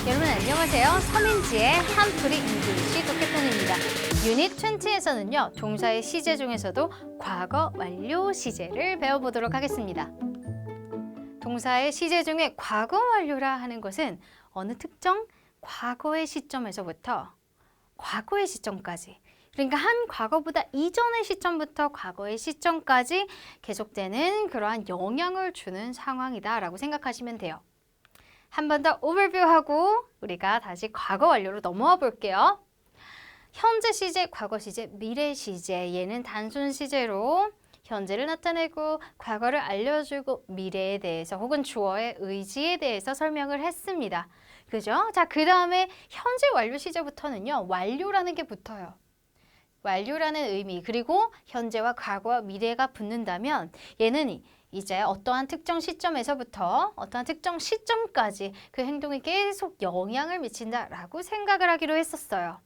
여러분 안녕하세요. 서민지의 한풀이 잉글리시 독해편입니다. 유닛 20에서는요. 동사의 시제 중에서도 과거 완료 시제를 배워보도록 하겠습니다. 동사의 시제 중에 과거 완료라 하는 것은 어느 특정 과거의 시점에서부터 과거의 시점까지, 그러니까 한 과거보다 이전의 시점부터 과거의 시점까지 계속되는 그러한 영향을 주는 상황이다라고 생각하시면 돼요. 한 번 더 오버뷰하고 우리가 다시 과거 완료로 넘어와 볼게요. 현재 시제, 과거 시제, 미래 시제. 얘는 단순 시제로 현재를 나타내고 과거를 알려주고 미래에 대해서 혹은 주어의 의지에 대해서 설명을 했습니다. 그죠? 자, 그 다음에 현재 완료 시제부터는요. 완료라는 게 붙어요. 완료라는 의미, 그리고 현재와 과거와 미래가 붙는다면 얘는 이제 어떠한 특정 시점에서부터 어떠한 특정 시점까지 그 행동이 계속 영향을 미친다라고 생각을 하기로 했었어요.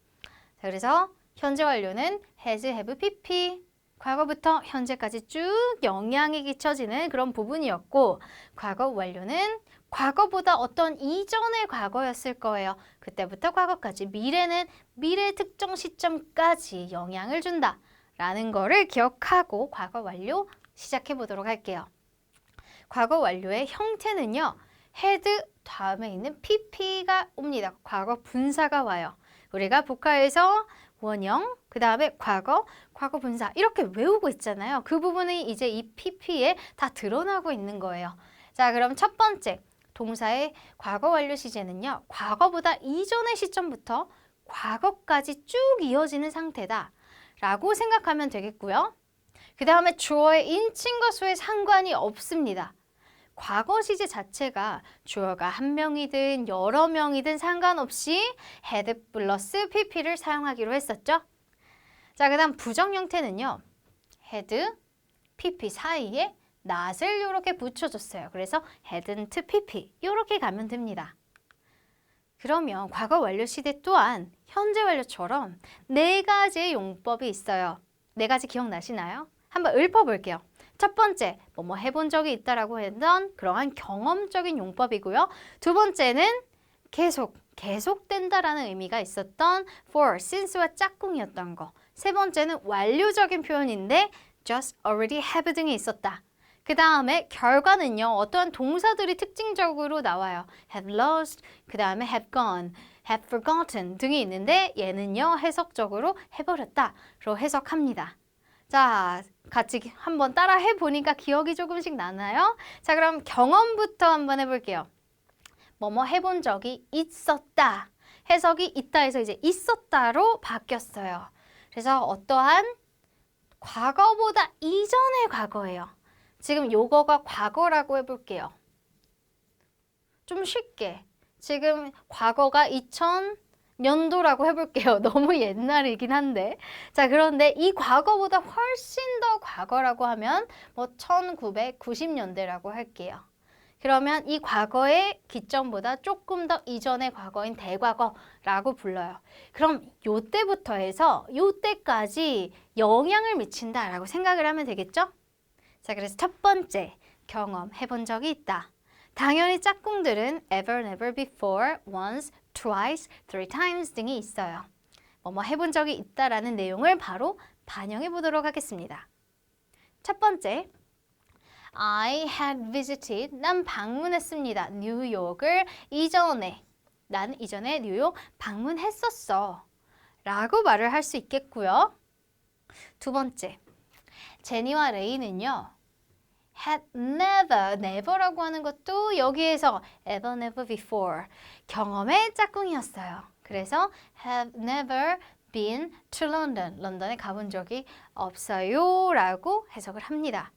자, 그래서 현재 완료는 has, have, pp. 과거부터 현재까지 쭉 영향이 끼쳐지는 그런 부분이었고, 과거 완료는 과거보다 어떤 이전의 과거였을 거예요. 그때부터 과거까지. 미래는 미래 특정 시점까지 영향을 준다라는 거를 기억하고 과거 완료 시작해 보도록 할게요. 과거 완료의 형태는요. had 다음에 있는 pp가 옵니다. 과거 분사가 와요. 우리가 복화에서 원형, 그 다음에 과거 분사 이렇게 외우고 있잖아요. 그 부분이 이제 이 pp에 다 드러나고 있는 거예요. 자, 그럼 첫 번째 동사의 과거 완료 시제는요. 과거보다 이전의 시점부터 과거까지 쭉 이어지는 상태다 라고 생각하면 되겠고요. 그 다음에 주어의 인칭과 수에 상관이 없습니다. 과거 시제 자체가 주어가 한 명이든 여러 명이든 상관없이 had 플러스 pp를 사용하기로 했었죠. 자, 그 다음 부정 형태는요. had, pp 사이에 not을 이렇게 붙여줬어요. 그래서 hadn't pp 이렇게 가면 됩니다. 그러면 과거 완료 시대 또한 현재 완료처럼 네 가지의 용법이 있어요. 네 가지 기억나시나요? 한번 읊어볼게요. 첫 번째, 뭐뭐 해본 적이 있다라고 했던 그러한 경험적인 용법이고요. 두 번째는 계속된다라는 의미가 있었던 for, since와 짝꿍이었던 거. 세 번째는 완료적인 표현인데 just, already, have 등이 있었다. 그 다음에 결과는요. 어떠한 동사들이 특징적으로 나와요. have lost, 그 다음에 have gone, have forgotten 등이 있는데 얘는요. 해석적으로 해버렸다로 해석합니다. 자, 같이 한번 따라 해보니까 기억이 조금씩 나나요? 자, 그럼 경험부터 한번 해볼게요. 뭐뭐 해본 적이 있었다. 해석이 있다에서 이제 있었다로 바뀌었어요. 그래서 어떠한 과거보다 이전의 과거예요. 지금 요거가 과거라고 해볼게요. 좀 쉽게. 지금 과거가 2000년도라고 해볼게요. 너무 옛날이긴 한데. 자, 그런데 이 과거보다 훨씬 더 과거라고 하면 뭐 1990년대라고 할게요. 그러면 이 과거의 기점보다 조금 더 이전의 과거인 대과거라고 불러요. 그럼 요때부터 해서 요때까지 영향을 미친다라고 생각을 하면 되겠죠? 자, 그래서 첫 번째, 경험해본 적이 있다. 당연히 짝꿍들은 ever, never, before, once, twice, three times 등이 있어요. 뭐뭐 해본 적이 있다라는 내용을 바로 반영해 보도록 하겠습니다. 첫 번째, I had visited, 난 방문했습니다. 뉴욕을 난 이전에 뉴욕 방문했었어 라고 말을 할 수 있겠고요. 두 번째, 제니와 레이는요. had never라고 하는 것도 여기에서 ever, never before 경험의 짝꿍이었어요. 그래서 have never been to London, 런던에 가본 적이 없어요 라고 해석을 합니다.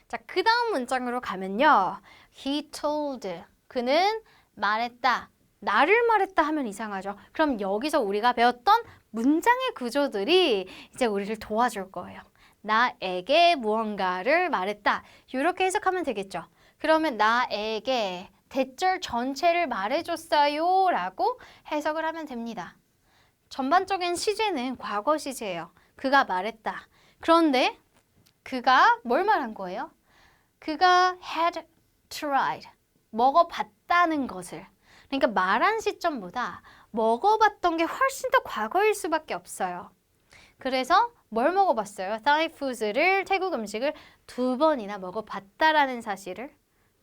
자, 그 다음 문장으로 가면요. he told, 그는 말했다. 나를 말했다 하면 이상하죠. 그럼 여기서 우리가 배웠던 문장의 구조들이 이제 우리를 도와줄 거예요. 나에게 무언가를 말했다. 이렇게 해석하면 되겠죠. 그러면 나에게 대절 전체를 말해줬어요 라고 해석을 하면 됩니다. 전반적인 시제는 과거 시제예요. 그가 말했다. 그런데 그가 뭘 말한 거예요? 그가 had tried, 먹어봤다는 것을. 그러니까 말한 시점보다 먹어봤던 게 훨씬 더 과거일 수밖에 없어요. 그래서 뭘 먹어봤어요? Thai foods를, 태국 음식을 2번이나 먹어봤다라는 사실을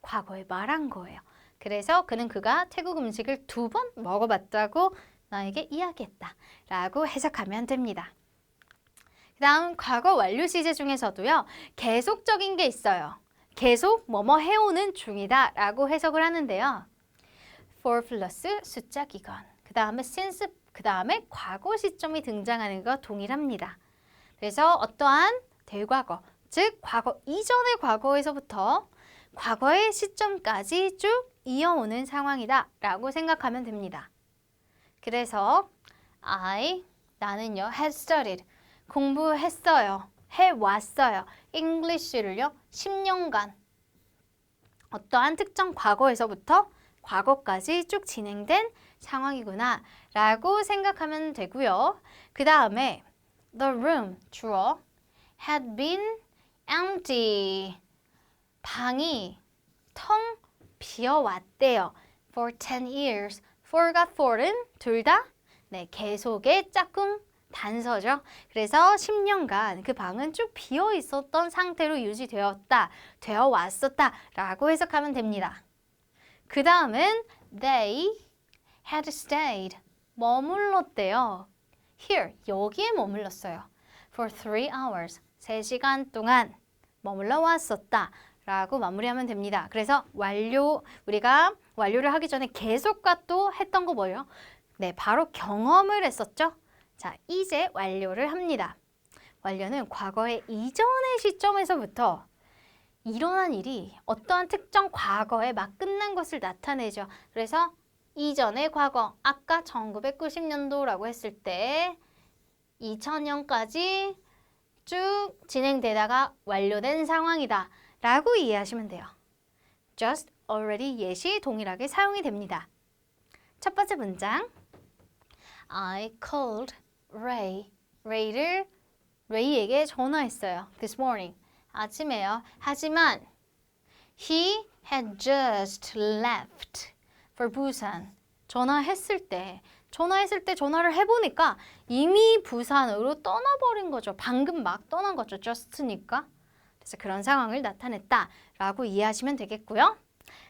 과거에 말한 거예요. 그래서 그가 태국 음식을 2번 먹어봤다고 나에게 이야기했다 라고 해석하면 됩니다. 그 다음 과거 완료 시제 중에서도요. 계속적인 게 있어요. 계속 뭐뭐 해오는 중이다 라고 해석을 하는데요. for 플러스 숫자 기관, 그 다음에 since, 그 다음에 과거 시점이 등장하는 것 동일합니다. 그래서 어떠한 대과거, 즉 과거 이전의 과거에서부터 과거의 시점까지 쭉 이어오는 상황이다 라고 생각하면 됩니다. 그래서 나는요 had studied, 공부했어요, 해왔어요, English를요 10년간 어떠한 특정 과거에서부터 과거까지 쭉 진행된 상황이구나 라고 생각하면 되고요. 그 다음에 the room, 주어, had been empty, 방이 텅 비어왔대요. for 10 years. for과 for은 둘 다 계속의 짝꿍 단서죠. 그래서 10년간 그 방은 쭉 비어 있었던 상태로 유지되었다, 되어 왔었다 라고 해석하면 됩니다. 그 다음은 they had stayed, 머물렀대요. here, 여기에 머물렀어요. for 3 hours, 3시간 동안 머물러 왔었다 라고 마무리하면 됩니다. 그래서 우리가 완료를 하기 전에 계속과 또 했던 거 뭐예요? 바로 경험을 했었죠. 자, 이제 완료를 합니다. 완료는 과거의 이전의 시점에서부터 일어난 일이 어떠한 특정 과거에 막 끝난 것을 나타내죠. 그래서 이전의 과거, 아까 1990년도라고 했을 때 2000년까지 쭉 진행되다가 완료된 상황이다 라고 이해하시면 돼요. just, already, yes이 동일하게 사용이 됩니다. 첫 번째 문장, I called Ray. Ray에게 전화했어요. This morning, 아침에요. 하지만 he had just left for Busan. 전화했을 때 전화를 해보니까 이미 부산으로 떠나버린 거죠. 방금 막 떠난 거죠. just니까. 그래서 그런 상황을 나타냈다라고 이해하시면 되겠고요.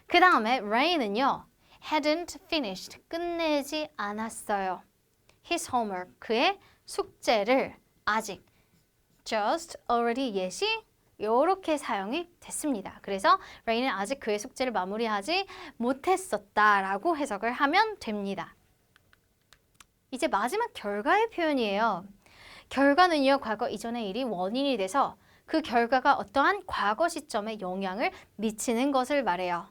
그 다음에 Ray는요, hadn't finished, 끝내지 않았어요. His homework, 그의 숙제를 아직 just, already, yes이 이렇게 사용이 됐습니다. 그래서 Ray는 아직 그의 숙제를 마무리하지 못했었다라고 해석을 하면 됩니다. 이제 마지막 결과의 표현이에요. 결과는요, 과거 이전의 일이 원인이 돼서 그 결과가 어떠한 과거 시점에 영향을 미치는 것을 말해요.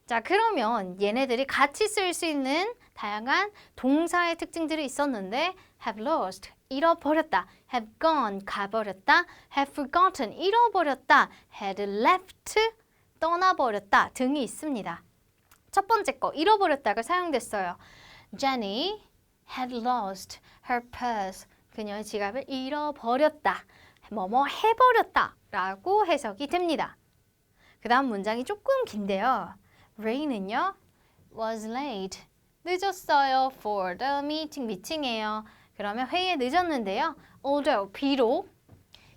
자, 그러면 얘네들이 같이 쓸 수 있는 다양한 동사의 특징들이 있었는데 have lost, 잃어버렸다, have gone, 가버렸다, have forgotten, 잃어버렸다, had left, 떠나버렸다 등이 있습니다. 첫 번째 거, 잃어버렸다가 사용됐어요. Jenny had lost her purse. 그녀의 지갑을 잃어버렸다. 뭐뭐 해버렸다 라고 해석이 됩니다. 그 다음 문장이 조금 긴데요. Ray는요, was late. 늦었어요. for the meeting. 미팅이에요. 그러면 회의에 늦었는데요. Although, 비록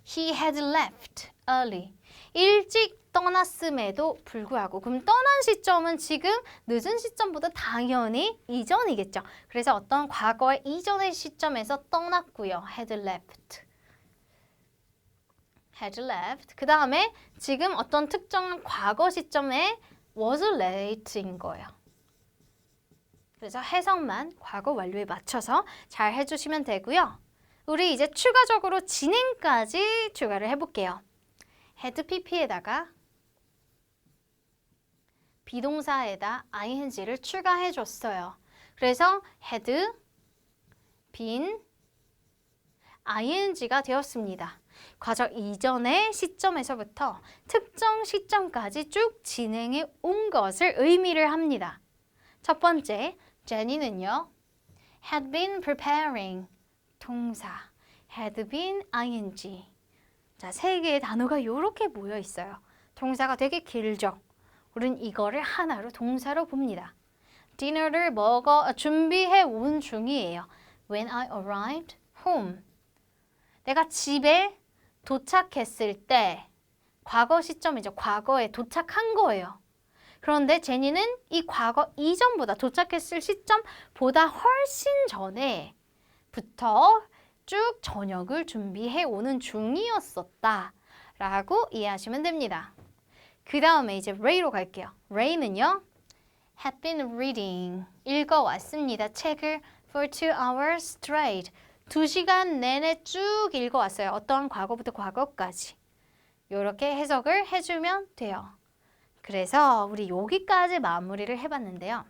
he had left early. 일찍 떠났음에도 불구하고, 그럼 떠난 시점은 지금 늦은 시점보다 당연히 이전이겠죠. 그래서 어떤 과거의 이전의 시점에서 떠났고요. had left. had left. 그 다음에 지금 어떤 특정 과거 시점에 was late인 거예요. 그래서 해석만 과거 완료에 맞춰서 잘 해주시면 되고요. 우리 이제 추가적으로 진행까지 추가를 해볼게요. had pp에다가 비동사에다 ing를 추가해줬어요. 그래서 had been ing가 되었습니다. 과거 이전의 시점에서부터 특정 시점까지 쭉 진행해 온 것을 의미를 합니다. 첫 번째, 제니는요, had been preparing, 동사, had been ing. 자, 세 개의 단어가 이렇게 모여 있어요. 동사가 되게 길죠. 우린 이거를 하나로 동사로 봅니다. 디너를 준비해 온 중이에요. When I arrived home. 내가 집에 도착했을 때 과거 시점이죠. 과거에 도착한 거예요. 그런데 제니는 이 과거 이전보다 도착했을 시점보다 훨씬 전에부터 쭉 저녁을 준비해 오는 중이었었다 라고 이해하시면 됩니다. 그 다음에 이제 Ray로 갈게요. Ray는요. had been reading. 읽어왔습니다. 책을 for 2 hours straight. 2시간 내내 쭉 읽어왔어요. 어떠한 과거부터 과거까지. 이렇게 해석을 해주면 돼요. 그래서 우리 여기까지 마무리를 해봤는데요.